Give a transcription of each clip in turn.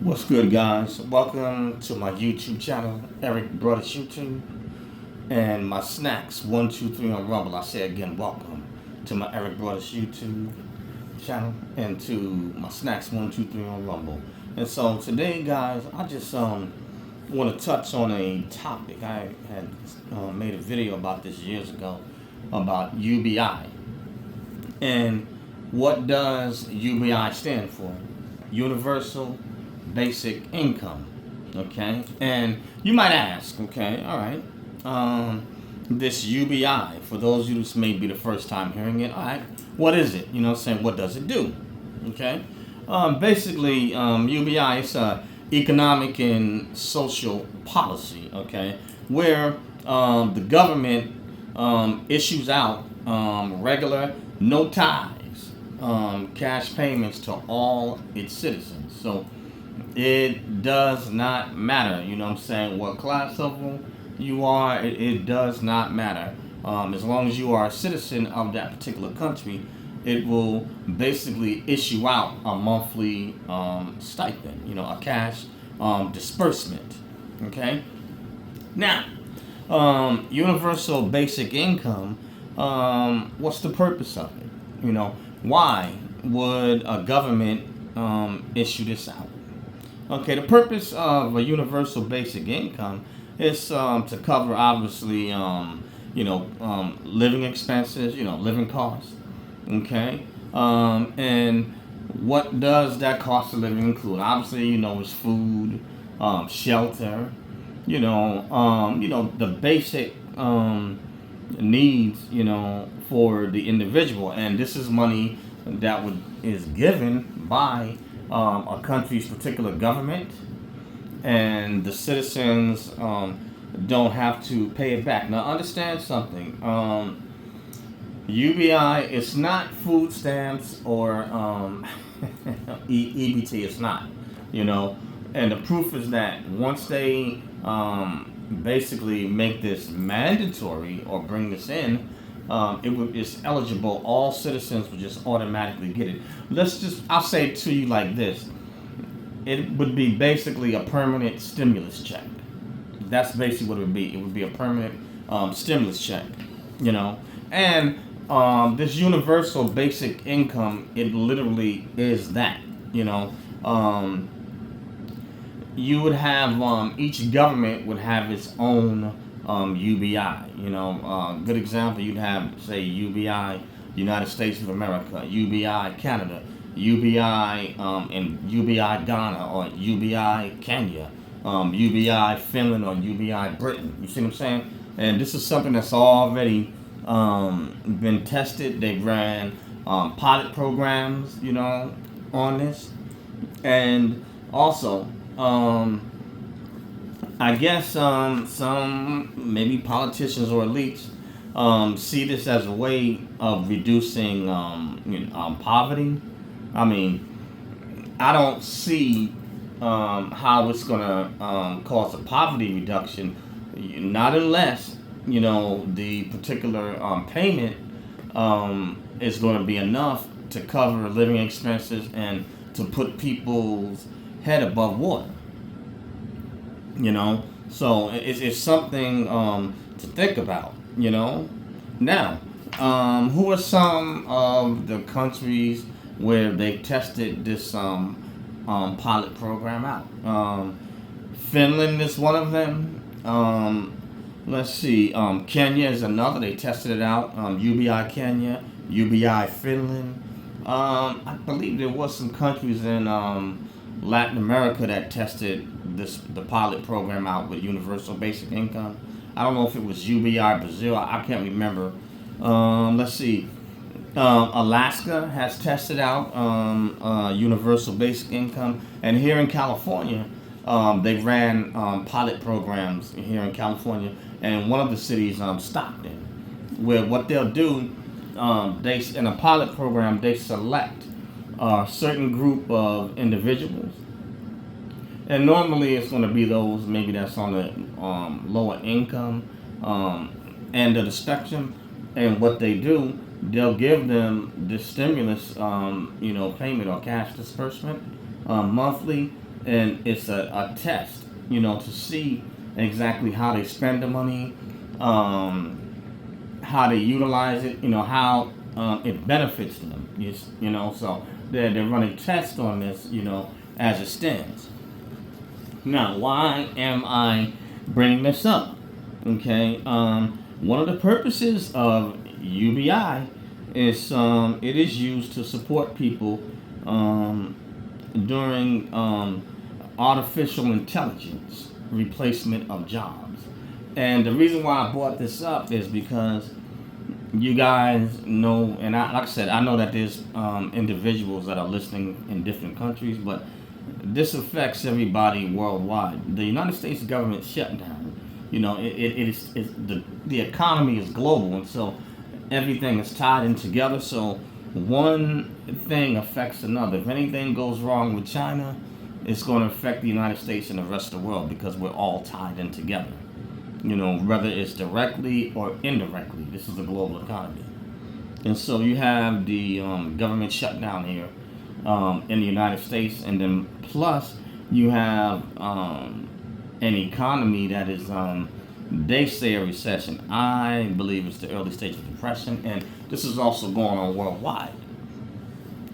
What's good, guys? Welcome to my YouTube channel, Broadus YouTube, and my snacks 123 on Rumble. I say again, welcome to my Broadus YouTube channel and to my snacks 123 on Rumble. And so today, guys, I just want to touch on a topic. I had made a video about this years ago about UBI. And what does UBI stand for? Universal Basic Income. Okay, and you might ask, okay, all right, this UBI, for those of you who may be the first time hearing it, all right, what is it? You know what I'm saying? What does it do? Okay, basically, UBI is economic and social policy, okay, where the government issues out regular, no ties, cash payments to all its citizens. So it does not matter, you know what I'm saying, what class level you are, it does not matter. As long as you are a citizen of that particular country, it will basically issue out a monthly stipend, you know, a cash disbursement. Okay? Now, universal basic income, what's the purpose of it? You know, why would a government issue this out? Okay, the purpose of a universal basic income is to cover, obviously, living expenses, living costs. Okay, and what does that cost of living include? Obviously, it's food, shelter, the basic needs, for the individual, and this is money that is given by a country's particular government, and the citizens don't have to pay it back. Now, understand something. UBI is not food stamps or EBT. It's not, and the proof is that once they basically make this mandatory or bring this in, it's eligible. All citizens would just automatically get it. I'll say it to you like this. It would be basically a permanent stimulus check. That's basically what it would be. It would be a permanent stimulus check, And this universal basic income, it literally is that, you would have, each government would have its own UBI. Good example, you'd have, say, UBI United States of America, UBI Canada, UBI in UBI Ghana, or UBI Kenya, UBI Finland, or UBI Britain. You see what I'm saying? And this is something that's already been tested. They ran pilot programs, on this, and also. I guess some maybe politicians or elites see this as a way of reducing poverty. I mean, I don't see how it's going to cause a poverty reduction, not unless the particular payment is going to be enough to cover living expenses and to put people's head above water. So it's something to think about. Now, who are some of the countries where they've tested this pilot program out? Finland is one of them. Let's see, Kenya is another. They tested it out. UBI Kenya, UBI Finland. I believe there was some countries in Latin America that tested the pilot program out with universal basic income. I don't know if it was UBI Brazil. I can't remember. Let's see. Alaska has tested out universal basic income, and here in California, they ran pilot programs here in California, and one of the cities, Stockton, where what they'll do, in a pilot program, they select a certain group of individuals, and normally it's going to be those maybe that's on the lower income end of the spectrum. And what they do, they'll give them this stimulus, payment or cash disbursement monthly, and it's a test, to see exactly how they spend the money, how they utilize it, how it benefits them. So they're running tests on this, as it stands. Now, why am I bringing this up? Okay, one of the purposes of UBI is it is used to support people during artificial intelligence replacement of jobs. And the reason why I brought this up is because you guys know, and like I said, I know that there's individuals that are listening in different countries, but this affects everybody worldwide. The United States government shutdown, the economy is global, and so everything is tied in together. So one thing affects another. If anything goes wrong with China, it's going to affect the United States and the rest of the world because we're all tied in together. Whether it's directly or indirectly, this is a global economy. And so you have the government shutdown here in the United States, and then plus you have an economy that is, they say, a recession. I believe it's the early stage of depression, and this is also going on worldwide.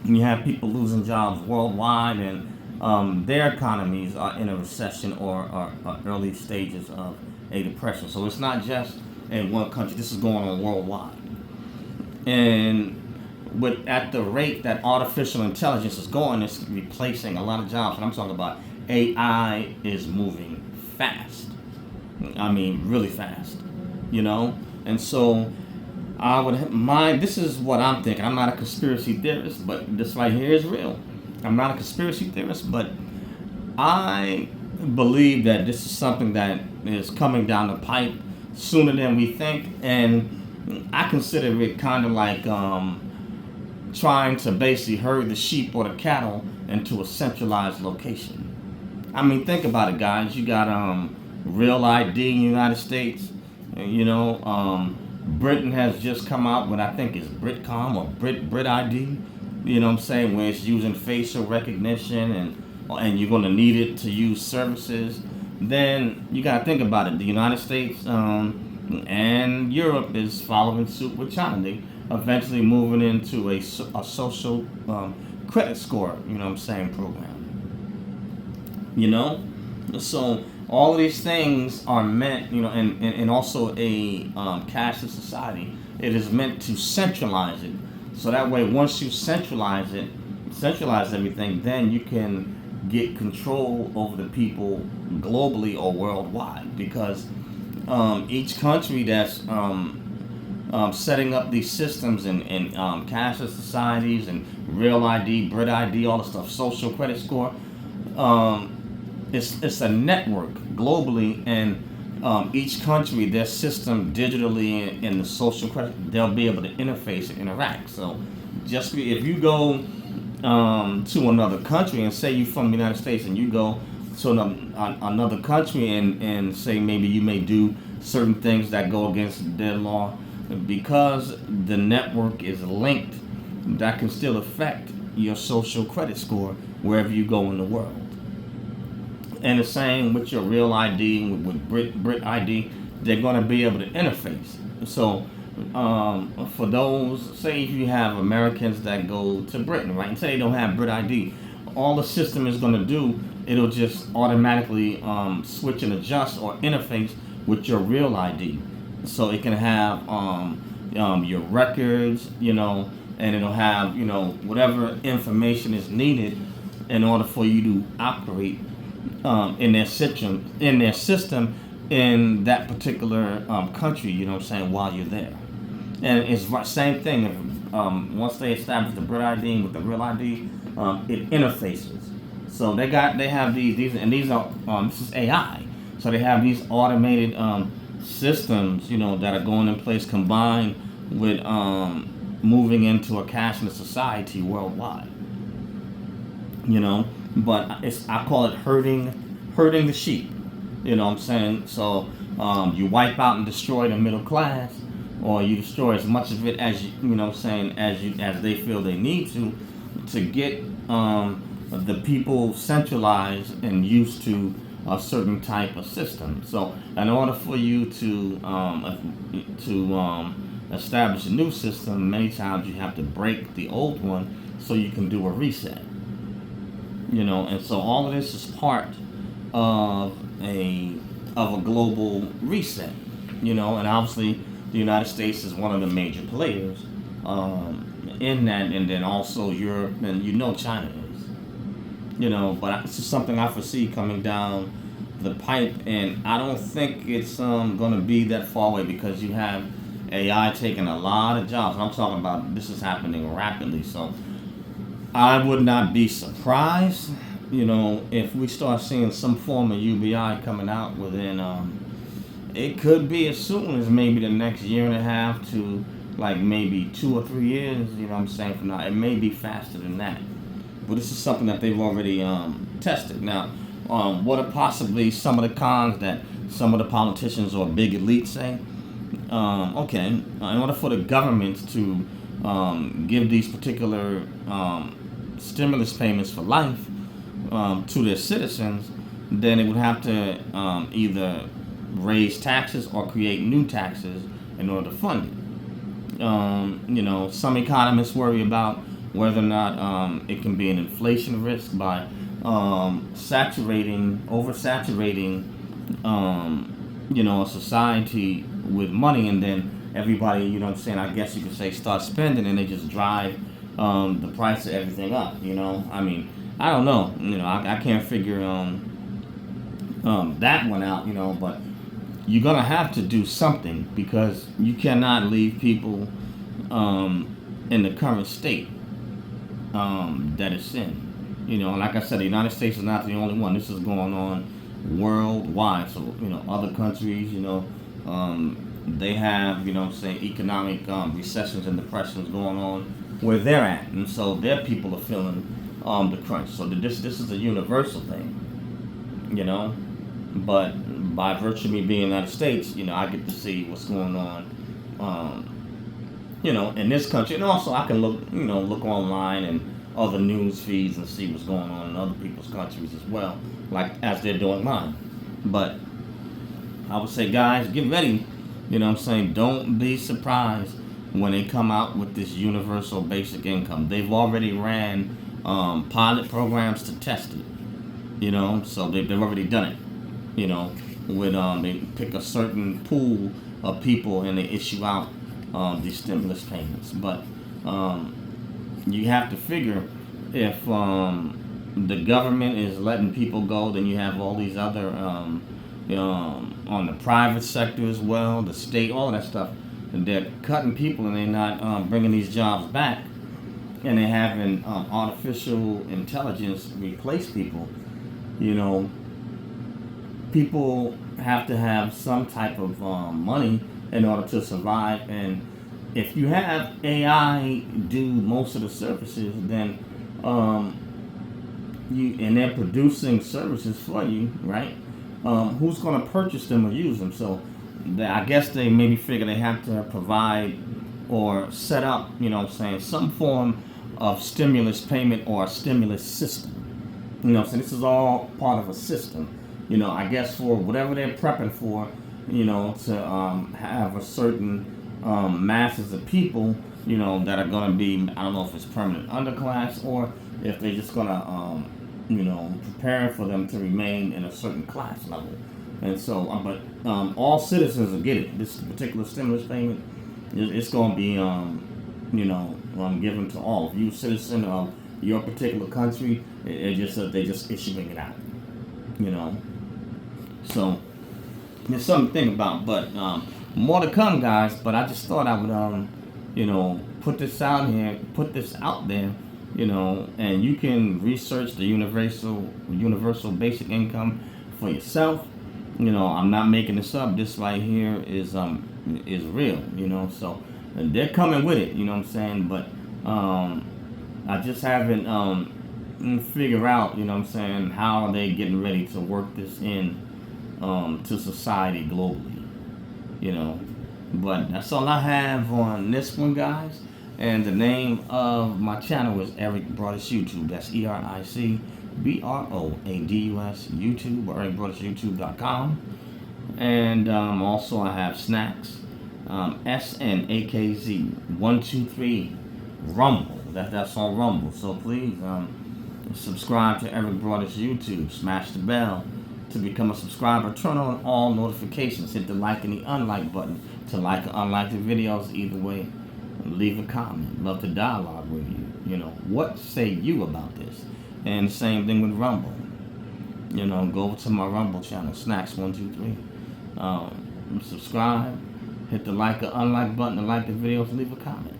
You have people losing jobs worldwide, and their economies are in a recession or early stages of a depression. So it's not just in one country. This is going on worldwide. And at the rate that artificial intelligence is going, it's replacing a lot of jobs. And I'm talking about AI is moving fast. I mean, really fast. And so I would mind. This is what I'm thinking. I'm not a conspiracy theorist, but this right here is real. I'm not a conspiracy theorist, but I believe that this is something that is coming down the pipe sooner than we think, and I consider it kind of like trying to basically herd the sheep or the cattle into a centralized location. I mean, think about it, guys. You got Real ID in the United States. Britain has just come out with, I think it's Britcom or Brit ID. Where it's using facial recognition and you're going to need it to use services. Then you got to think about it. The United States and Europe is following suit with China. They eventually moving into a social credit score, program. So all of these things are meant, and also a cashless society. It is meant to centralize it. So that way, once you centralize everything, then you can get control over the people globally or worldwide. Because each country that's setting up these systems and cashless societies and Real ID, Brit ID, all the stuff, social credit score, it's a network globally, and each country, their system digitally in the social credit, they'll be able to interface and interact. So if you go to another country, and say you're from the United States and you go to another country and say maybe you may do certain things that go against their law, because the network is linked, that can still affect your social credit score wherever you go in the world. And the same with your Real ID, with Brit ID, they're going to be able to interface. So for those, say if you have Americans that go to Britain, right, and say they don't have Brit ID, all the system is going to do, it'll just automatically switch and adjust or interface with your Real ID. So it can have your records, and it'll have, whatever information is needed in order for you to operate in their system in that particular country, while you're there. And it's the same thing. If, once they establish the Brit ID with the Real ID, it interfaces. So they have these, and these are this is AI. So they have these automated systems, that are going in place, combined with moving into a cashless society worldwide. But I call it herding the sheep. So you wipe out and destroy the middle class, or you destroy as much of it as as they feel they need to get the people centralized and used to a certain type of system. So, in order for you to establish a new system, many times you have to break the old one so you can do a reset. And so all of this is part of a of a global reset. And obviously the United States is one of the major players in that, and then also Europe, and China is. But it's just something I foresee coming down the pipe, and I don't think it's going to be that far away, because you have AI taking a lot of jobs. I'm talking about this is happening rapidly, so I would not be surprised, if we start seeing some form of UBI coming out within, it could be as soon as maybe the next year and a half to like maybe 2 or 3 years, what I'm saying, from now. It may be faster than that. But this is something that they've already tested. Now, what are possibly some of the cons that some of the politicians or big elites say? Okay, in order for the government to give these particular stimulus payments for life to their citizens, then it would have to either raise taxes or create new taxes in order to fund it. Some economists worry about whether or not it can be an inflation risk by oversaturating, a society with money, and then everybody, I guess you could say, start spending, and they just drive the price of everything up. I don't know. I can't figure that one out. But you're gonna have to do something, because you cannot leave people in the current state that it's in. Like I said, the United States is not the only one. This is going on worldwide. So other countries, they have economic recessions and depressions going on where they're at, and so their people are feeling the crunch. So this is a universal thing, But by virtue of me being in the United States, I get to see what's going on, in this country, and also I can look online and other news feeds and see what's going on in other people's countries as well, like as they're doing mine. But I would say, guys, get ready. Don't be surprised when they come out with this universal basic income. They've already ran pilot programs to test it. So they've already done it. With they pick a certain pool of people and they issue out these stimulus payments. But you have to figure, if the government is letting people go, then you have all these other on the private sector as well, the state, all of that stuff. They're cutting people and they're not bringing these jobs back, and they're having artificial intelligence replace people. People have to have some type of money in order to survive, and if you have AI do most of the services, then they're producing services for you, right? Who's going to purchase them or use them? So I guess they maybe figure they have to provide or set up, some form of stimulus payment or a stimulus system. So this is all part of a system. I guess for whatever they're prepping for, to have a certain masses of people, that are going to be, I don't know if it's permanent underclass or if they're just going to, prepare for them to remain in a certain class level. And so, but all citizens will get it. This particular stimulus payment, it's going to be, given to all. If you're a citizen of your particular country, they're just issuing it out. So there's something to think about. But more to come, guys. But I just thought I would, put this out there. And you can research the universal basic income for yourself. I'm not making this up. This right here is real. So they're coming with it. But I just haven't figure out. How are they getting ready to work this in to society globally. But that's all I have on this one, guys. And the name of my channel is Eric Broadus YouTube. That's EricBroadus YouTube, or EricBroadusYouTube.com. And also I have snacks. SNAKZ123 Rumble. That's on Rumble. So please subscribe to Eric Broadus YouTube. Smash the bell to become a subscriber. Turn on all notifications. Hit the like and the unlike button to like or unlike the videos. Either way, leave a comment. Love to dialogue with you. You know, what say you about this? And same thing with Rumble. You know, go over to my Rumble channel, Snacks123. Subscribe. Hit the like or unlike button to like the videos. Leave a comment.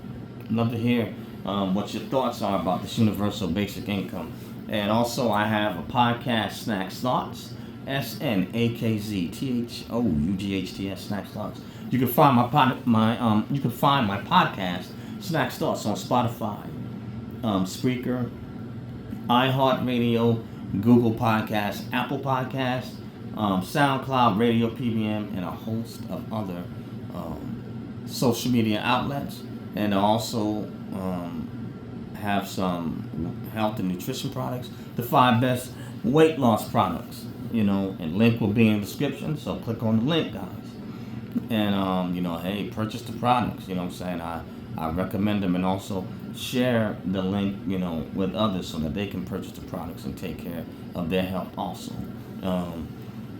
Love to hear what your thoughts are about this universal basic income. And also, I have a podcast, Snacks Thoughts. SNAKZTHOUGHTS, Snacks Thoughts. You can find my podcast, Snacks Thoughts, on Spotify, Spreaker, iHeartRadio, Google Podcasts, Apple Podcasts, SoundCloud, Radio PBM, and a host of other social media outlets. And I also have some health and nutrition products, the 5 best weight loss products, you know, and link will be in the description, so click on the link, guys. And, you know, hey, purchase the products, you know what I'm saying? I recommend them, and also share the link, you know, with others so that they can purchase the products and take care of their health also.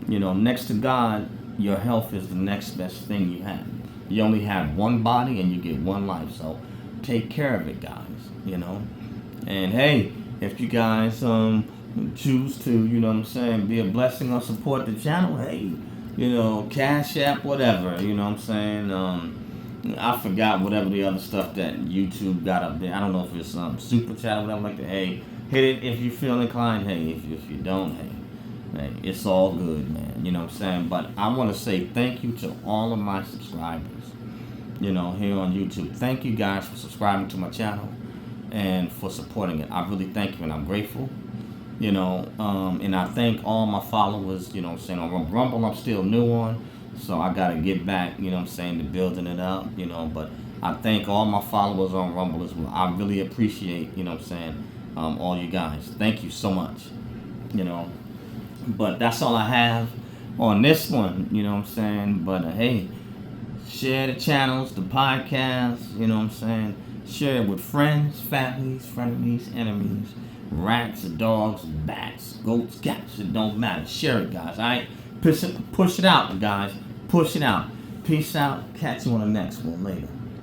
You know, next to God, your health is the next best thing you have. You only have one body and you get one life, so take care of it, guys, you know. And hey, if you guys choose to, you know what I'm saying, be a blessing or support the channel, hey, you know, Cash App, whatever, you know what I'm saying. I forgot whatever the other stuff that YouTube got up there. I don't know if it's Super Chat or whatever like that. Hey, hit it if you feel inclined. Hey, if you don't, hey, it's all good, man. You know what I'm saying? But I want to say thank you to all of my subscribers, you know, here on YouTube. Thank you guys for subscribing to my channel and for supporting it. I really thank you, and I'm grateful, you know. And I thank all my followers, you know what I'm saying, on Rumble. I'm still new on, so I got to get back, you know what I'm saying, to building it up, you know. But I thank all my followers on Rumble as well. I really appreciate, you know what I'm saying, all you guys. Thank you so much, you know. But that's all I have on this one, you know what I'm saying. But hey, share the channels, the podcasts, you know what I'm saying. Share it with friends, families, frenemies, enemies, rats, dogs, bats, goats, cats. It don't matter. Share it, guys. All right, push it out, guys. Push it out. Peace out. Catch you on the next one later.